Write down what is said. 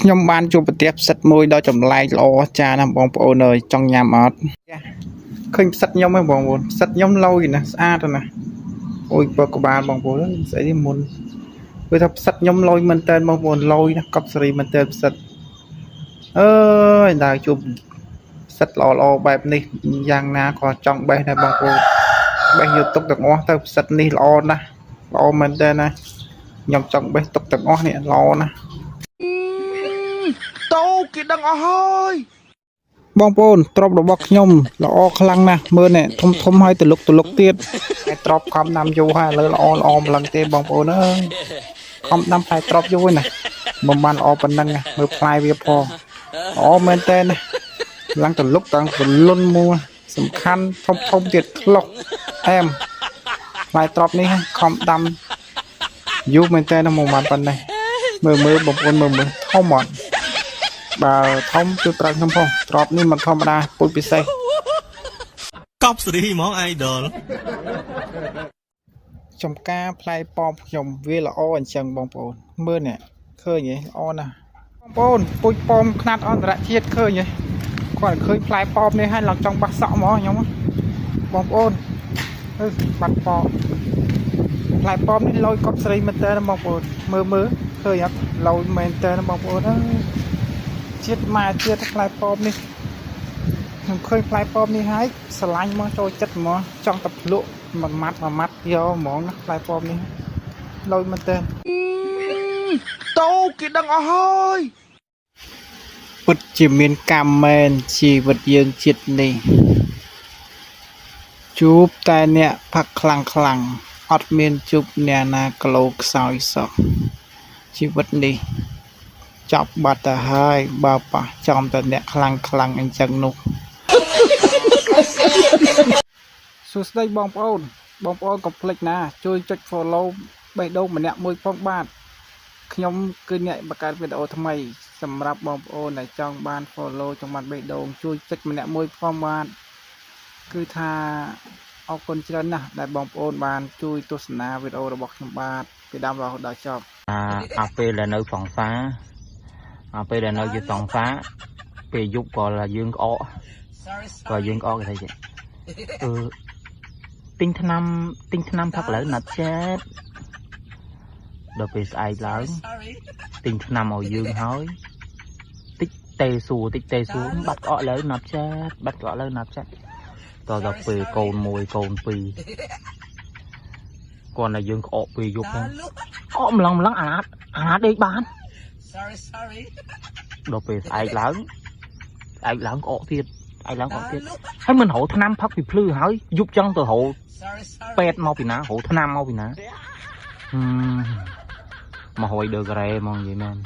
ខ្ញុំបានជួបប្រទេសផ្សិតមួយដ៏ចម្លែកល្អចាណាបងប្អូនអើយចង់ញ៉ាំអត់ឃើញផ្សិតខ្ញុំហ្នឹងបងប្អូនផ្សិតខ្ញុំឡូយណាស្អាតណាអូយបើក្បាលបងប្អូនស្អីមុនគឺថាផ្សិតខ្ញុំឡូយមែនតើបងប្អូនឡូយណាកប់សេរីមែនតើផ្សិតអើយដើរជួបផ្សិតល្អបែបនេះយ៉ាងណាក៏ចង់បេះដែរបងប្អូនបេះយកទុកទាំងអស់ទៅផ្សិតនេះល្អណាស់ល្អមែនតើណាខ្ញុំចង់បេះទុកទាំងអស់នេះល្អណាស់តោគេដឹងអស់ហើយបងប្អូនទ្របរបស់ខ្ញុំល្អខ្លាំងណាស់មើលនេះធំហើយទលុកទៀតតែទ្របខំដាំយូរហើយឥឡូវល្អម្លឹងទេបងប្អូនអើយខំដាំផ្លែទ្របយូរណាមិនបានល្អប៉ុណ្ណឹងមើលផ្លែវាផងល្អមែនតើណាឡើងទលុកតាំងទលុនមួសំខាន់ធំទៀតខ្លុកអែមផ្លែទ្របនេះខំដាំយូរមែនតើមកបានប៉ុណ្ណេះមើលបងប្អូនមើលធំអត់បើធំជួយប្រើខ្ញុំផងទ្របនេះមិនធម្មតាពុយពិសេសកប់សេរីហ្មង idol ចំការផ្លែប៉ោមខ្ញុំវាល្អអញ្ចឹងបងប្អូនមើលនេះឃើញហ៎ល្អណាស់បងប្អូនពុយប៉ោមខ្នាតអន្តរជាតិឃើញហ៎គាត់ឃើញផ្លែប៉ោមនេះហើយឡើងចង់បោះសក់ហ្មងខ្ញុំបងប្អូនបាត់ប៉ោមផ្លែប៉ោមនេះលយកប់ស្រីមែនតើបងប្អូនមើលឃើញអត់លយមែនតើបងប្អូនអើយជាតិម៉ែជាតិផ្លែប៉ោមនេះខ្ញុំឃើញផ្លែប៉ោមនេះហើយស្រឡាញ់មកចូលចិត្តហ្មងចង់តែភ្លក់មួយម៉ាត់យកហ្មងណាផ្លែប៉ោមនេះលយមែនតើតោគេដឹងអស់ហើយពិតជាមានកម្មមែនជីវិតយើងជាតិនេះជួបតែអ្នកផឹកខ្លាំងអត់មានជួបអ្នកណាក្លោខ្សោយសោះជីវិតនេះចប់បាត់ទៅហើយបើប៉ះចំតែអ្នកខ្លាំងអញ្ចឹងនោះសួស្តីបងប្អូនកុំភ្លេចណាជួយចុច follow បេះដូងម្នាក់មួយផងបាទខ្ញុំគឺអ្នកបង្កើតវីដេអូថ្មីសម្រាប់បងប្អូនដែលចង់បាន follow ចង់បានបេះដូងជួយចុចម្នាក់មួយផងបាទគឺថាអរគុណច្រើនណាស់ដែលបងប្អូនបានជួយទស្សនាវីដេអូរបស់ខ្ញុំបាទពីដើមរហូតដល់ចប់ពេលដែលនៅសង្សារពេលដែលនៅជាសង្សារពេលយប់ក៏យើងក្អកគេថាចេះទិញថ្នាំផឹកលើណាត់ចេតដល់ពេលស្អែកឡើងទិញថ្នាំឲ្យយើងហើយតិចទេសួរបាត់ក្អកលើណាត់ចេតតដល់ពេលកូន1កូន2គាត់តែយើងក្អកពេលយប់ហ្នឹងក្អកម្លឹងអាដេកបានដល់ពេលស្អែកឡើងក្អកទៀតហើយមិនរោថ្នាំផឹកពីភ្លឺហើយយប់ចឹងទៅរោពេទ្យមកពីណារោថ្នាំមកពីណា100 ដឺក្រេហ្មងនិយាយមែន